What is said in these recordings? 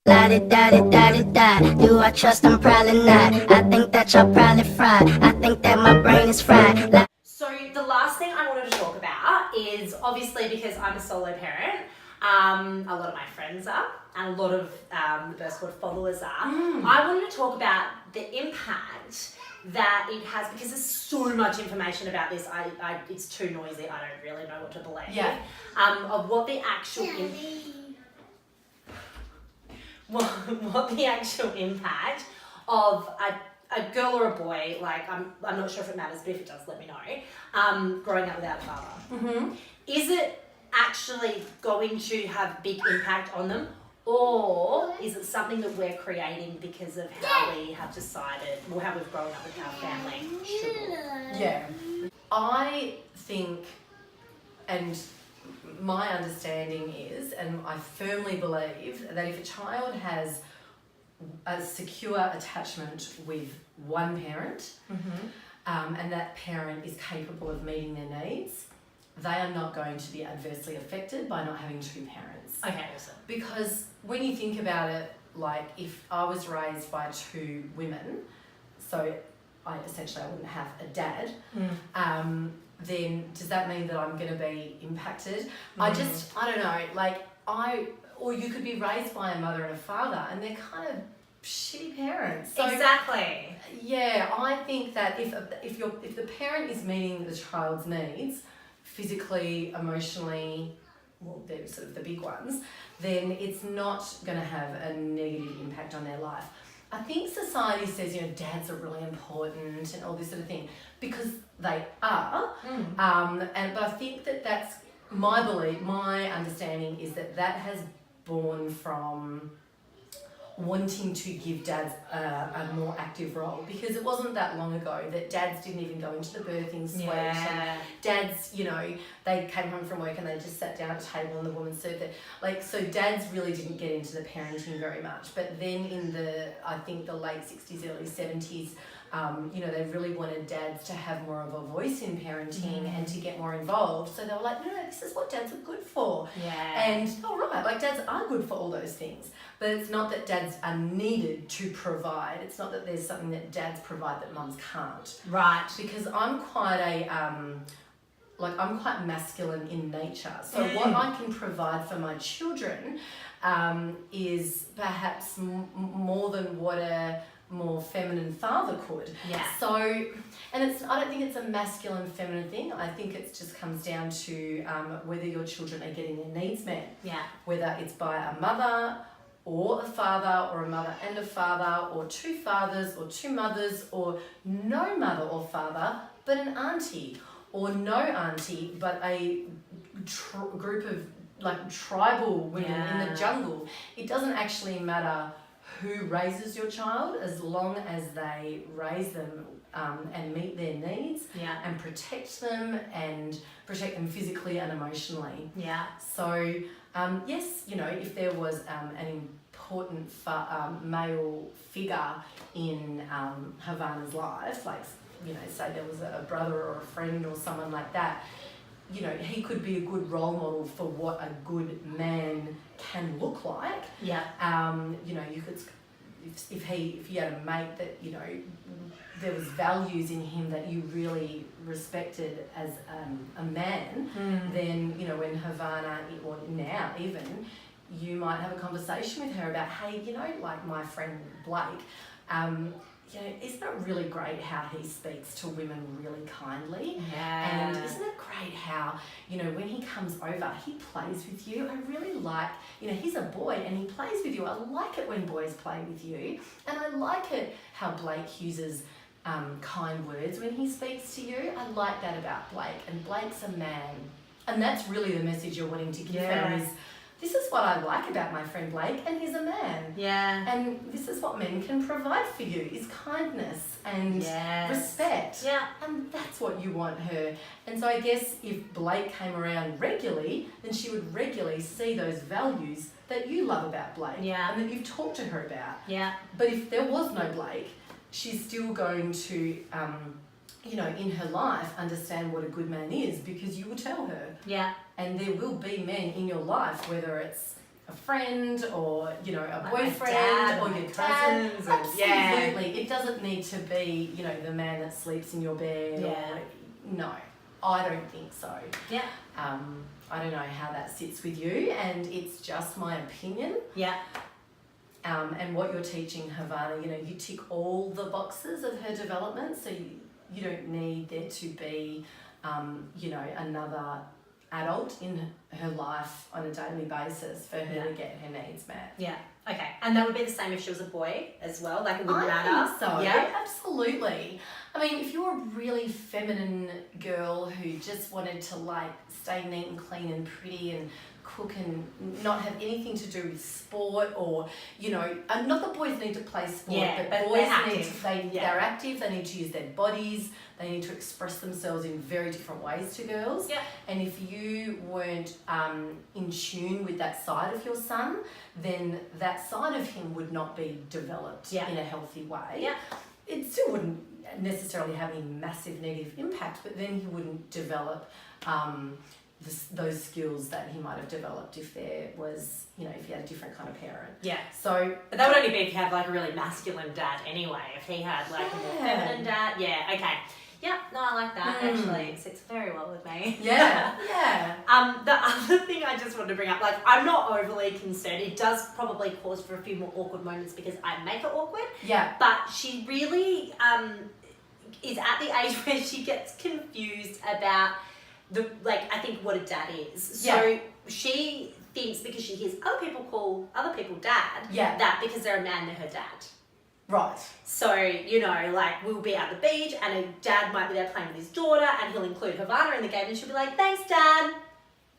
La-di-da-di-da-di-da. Do I trust? I'm probably not. I think that you're probably fried. I think that my brain is fried. So the last thing I wanted to talk about is obviously because I'm a solo parent, a lot of my friends are, and a lot of the Burst Squad followers are. I wanted to talk about the impact that it has, because there's so much information about this. It's too noisy. I don't really know what to believe. Yeah. Of what the actual what the actual impact of a girl or a boy, like I'm not sure if it matters, but if it does, let me know, growing up without a father. Is it actually going to have big impact on them, or is it something that we're creating because of how we have decided, or how we've grown up with our family struggle? Yeah. I think, and my understanding is, and I firmly believe, that if a child has a secure attachment with one parent, and that parent is capable of meeting their needs, they are not going to be adversely affected by not having two parents. Okay, awesome. Because when you think about it, like if I was raised by two women, so I wouldn't have a dad, then does that mean that I'm going to be impacted? I don't know, like or you could be raised by a mother and a father and they're kind of shitty parents. So, Exactly. yeah, I think that if the parent is meeting the child's needs, physically, emotionally, well, they're sort of the big ones, then it's not going to have a negative impact on their life. I think society says, dads are really important and all this sort of thing, because they are. But I think that's my belief, my understanding is that has born from wanting to give dads a more active role, because it wasn't that long ago that dads didn't even go into the birthing suite. Yeah. And dads, they came home from work and they just sat down at a table and the woman served it. So dads really didn't get into the parenting very much. But then in I think the late 60s, early 70s, they really wanted dads to have more of a voice in parenting and to get more involved. So they were like, no, this is what dads are good for. Yeah. And, right, dads are good for all those things. But it's not that dads are needed to provide. It's not that there's something that dads provide that mums can't. Right. Because I'm quite I'm quite masculine in nature. So what I can provide for my children is perhaps more than what a more feminine father could. Yeah. So, and I don't think it's a masculine feminine thing. I think it just comes down to whether your children are getting their needs met. Yeah. Whether it's by a mother or a father, or a mother and a father, or two fathers or two mothers, or no mother or father but an auntie, or no auntie but a group of tribal women in the jungle. It doesn't actually matter who raises your child, as long as they raise them and meet their needs and protect them physically and emotionally. Yeah. So yes, if there was an important male figure in Havana's life, say there was a brother or a friend or someone like that, he could be a good role model for what a good man can look like. Yeah. You could, if you had a mate that there was values in him that you really respected as a man, then when Havana, or now even, you might have a conversation with her about, hey, like my friend Blake, isn't it really great how he speaks to women really kindly? Yeah. And isn't it great how, when he comes over, he plays with you? I really like, he's a boy and he plays with you. I like it when boys play with you. And I like it how Blake uses kind words when he speaks to you. I like that about Blake. And Blake's a man. And that's really the message you're wanting to give her is, this is what I like about my friend Blake, and he's a man. Yeah. And this is what men can provide for you, is kindness and respect. Yeah. And that's what you want her. And so I guess if Blake came around regularly, then she would regularly see those values that you love about Blake. Yeah. And that you've talked to her about. Yeah. But if there was no Blake, she's still going to, in her life, understand what a good man is, because you will tell her. Yeah. And there will be men in your life, whether it's a friend or, you know, a Like my boyfriend dad, or my your cousins dad. and- yeah. Absolutely. It doesn't need to be, you know, the man that sleeps in your bed. Yeah. Or, no, I don't think so. Yeah. I don't know how that sits with you, and it's just my opinion. Yeah. And what you're teaching Havana, you know, you tick all the boxes of her development, so you don't need there to be, you know, another adult in her life on a daily basis for her to get her needs met. Yeah. Okay. And that would be the same if she was a boy as well. Like it wouldn't matter. I think so. Yeah. Absolutely. I mean, if you're a really feminine girl who just wanted to like stay neat and clean and pretty and cook and not have anything to do with sport, or, you know, not that boys need to play sport, but boys need to, they're active, they need to use their bodies, they need to express themselves in very different ways to girls. Yeah. And if you weren't in tune with that side of your son, then that side of him would not be developed in a healthy way. Yeah. It still wouldn't necessarily have any massive negative impact, but then he wouldn't develop those skills that he might have developed if there was, you know, if he had a different kind of parent. Yeah. So, but that would only be if you had like a really masculine dad anyway. If he had like a more feminine dad. Yeah, okay. Yeah, no, I like that actually. It sits very well with me. Yeah. Yeah. The other thing I just wanted to bring up, like I'm not overly concerned. It does probably cause for a few more awkward moments because I make it awkward. Yeah. But she really is at the age where she gets confused about I think what a dad is. So she thinks because she hears other people call other people dad, that because they're a man, they're her dad. Right. So, you know, like we'll be at the beach and a dad might be there playing with his daughter and he'll include Havana in the game and she'll be like, thanks, Dad.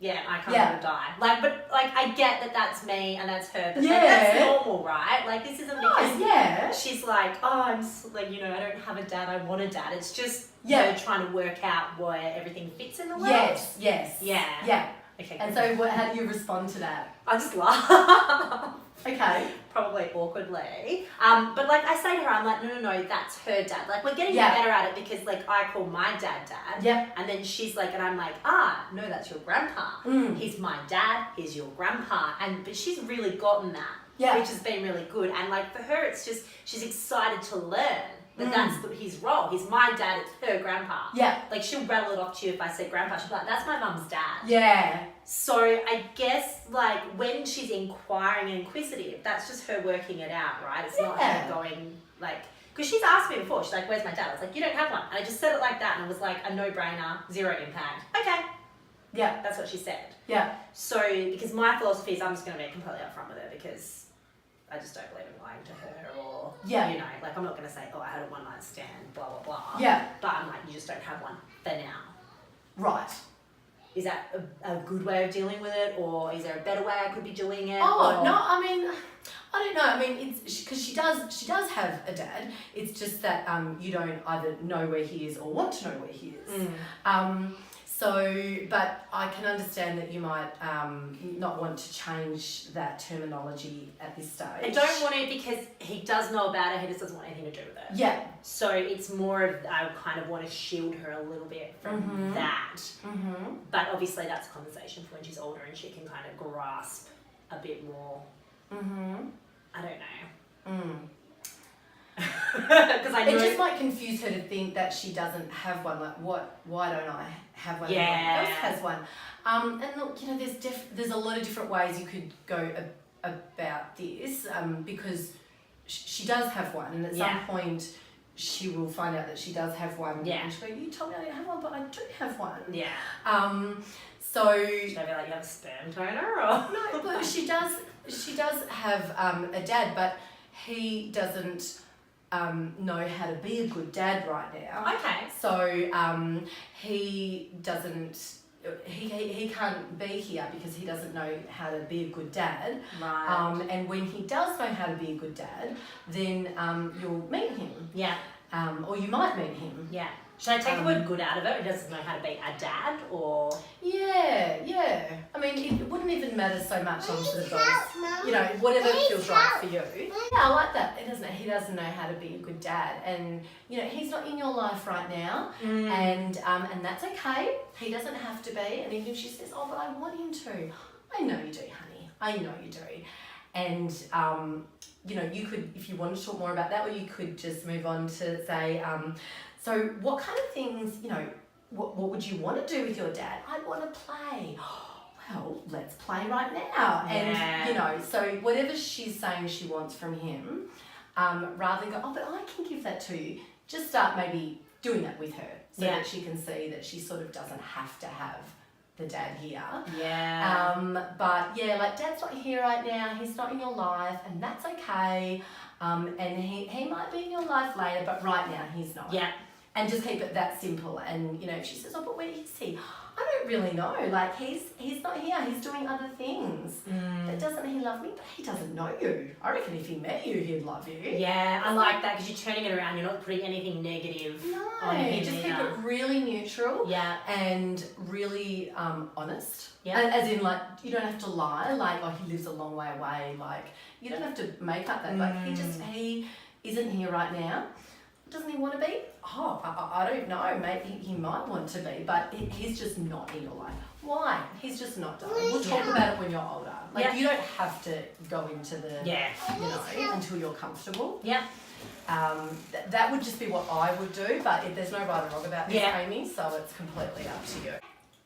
Yeah, I can't even die. Like, but like I get that that's me and that's her, but like, that's normal, right? Like this isn't because she's like, oh, I'm just, like, you know, I don't have a dad, I want a dad. It's just her trying to work out where everything fits in the world. Yes. Yeah. Okay. And so how do you respond to that? I just laugh. Okay. Probably awkwardly. But like I say to her, I'm like, no, that's her dad. Like we're getting better at it because like I call my dad dad. Yeah. And then she's like, and I'm like, no, that's your grandpa. He's my dad, he's your grandpa. But she's really gotten that. Yeah. Which has been really good. And like for her, it's just, she's excited to learn that that's his role. He's my dad, it's her grandpa. Yeah. Like she'll rattle it off to you if I say grandpa. She'll be like, that's my mum's dad. Yeah. So I guess like when she's inquiring and inquisitive, that's just her working it out, right? It's not her going like, because she's asked me before, she's like, where's my dad? I was like, you don't have one. And I just said it like that and it was like a no-brainer, zero impact. Okay. Yeah. That's what she said. Yeah. So because my philosophy is I'm just going to be completely upfront with her because I just don't believe in lying to her or, you know, like I'm not going to say, oh, I had a one-night stand, blah, blah, blah. Yeah. But I'm like, you just don't have one for now. Right. Is that a good way of dealing with it, or is there a better way I could be doing it? Oh, no, I mean, I don't know. I mean, it's because she does have a dad. It's just that you don't either know where he is or want to know where he is. So, but I can understand that you might not want to change that terminology at this stage. I don't want to because he does know about it, he just doesn't want anything to do with it. Yeah. So it's more of, I kind of want to shield her a little bit from that. But obviously that's a conversation for when she's older and she can kind of grasp a bit more. I don't know. Because I know it just might confuse her to think that she doesn't have one. Like, why don't I have one? Yeah, else has one. And look, you know, there's a lot of different ways you could go about this. Because she does have one, and at some point she will find out that she does have one. Yeah. And she'll go, you told me I didn't have one, but I do have one. Yeah. So should I be like, you have a sperm donor, or no? But she does have a dad, but he doesn't know how to be a good dad right now. Okay. So he doesn't. He can't be here because he doesn't know how to be a good dad. Right. And when he does know how to be a good dad, then you'll meet him. Yeah. Or you might meet him. Yeah. Should I take the word good out of it? He doesn't know how to be a dad, or? Yeah. I mean, it wouldn't even matter so much on sort of those, you know, whatever feels right for you. Yeah, I like that. He doesn't know how to be a good dad, and you know, he's not in your life right now, and that's okay. He doesn't have to be. And even if she says, "Oh, but I want him to," I know you do, honey. I know you do. And, you know, you could, if you want to talk more about that, or you could just move on to say, so what kind of things, you know, what would you want to do with your dad? I want to play. Well, let's play right now. And, you know, so whatever she's saying she wants from him, rather than go, oh, but I can give that to you, just start maybe doing that with her so that she can see that she sort of doesn't have to have the dad here. But yeah, like dad's not here right now, he's not in your life, and that's okay. And he might be in your life later, but right now he's not. And just keep it that simple. And you know, if she says, oh, but where is he? I don't really know. Like he's not here. He's doing other things. But doesn't he love me? But he doesn't know you. I reckon if he met you, he'd love you. Yeah, I like that because you're turning it around. You're not putting anything negative on him. Just keep it really neutral. And really honest. As in, like, you don't have to lie. Like, oh, he lives a long way away. Like, you don't have to make up that. Like, he isn't here right now. Doesn't he want to be? Oh, I don't know. Maybe he might want to be, but he's just not in your life. Why? He's just not done. We'll talk about it when you're older. Like you don't have to go into the, you know, until you're comfortable. That would just be what I would do, but there's no right or wrong about this, Amy, so it's completely up to you.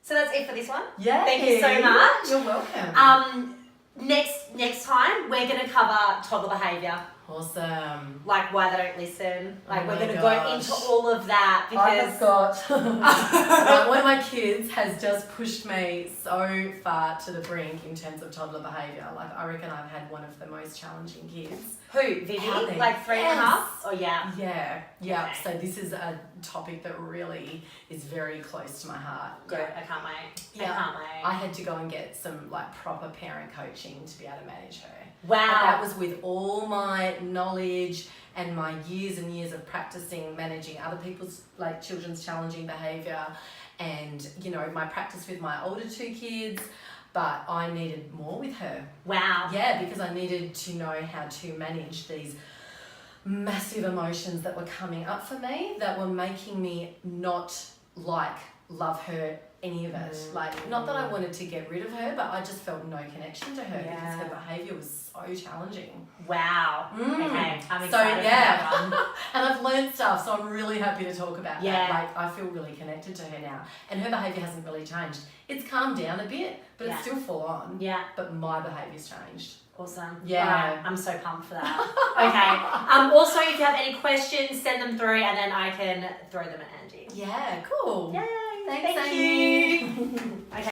So that's it for this one. Thank you so much. You're welcome. Next time we're going to cover toddler behaviour. Awesome. Like why they don't listen. Like we're going to go into all of that because I have got one of my kids has just pushed me so far to the brink in terms of toddler behaviour. Like I reckon I've had one of the most challenging kids. Who? Vivi? Like 3.5? Oh yeah. Yeah. Okay. So this is a topic that really is very close to my heart. Good. I can't wait. I can't wait. I had to go and get some like proper parent coaching to be able to manage her. Wow. And that was with all my knowledge and my years and years of practicing managing other people's like children's challenging behaviour, and you know my practice with my older 2 kids. But I needed more with her. Wow. Yeah, because I needed to know how to manage these massive emotions that were coming up for me that were making me not like love her any of it. Like, not that I wanted to get rid of her, but I just felt no connection to her because her behaviour was so challenging. Wow. Okay, I'm excited so, for that one. And I've learned stuff, so I'm really happy to talk about that. Yeah. Like, I feel really connected to her now. And her behaviour hasn't really changed. It's calmed down a bit, but it's still full on. Yeah. But my behaviour's changed. Awesome. Yeah. Right. I'm so pumped for that. Okay. Also, if you have any questions, send them through and then I can throw them at Angie. Yeah, cool. Yay. Thanks, Thank Amy. you. Okay.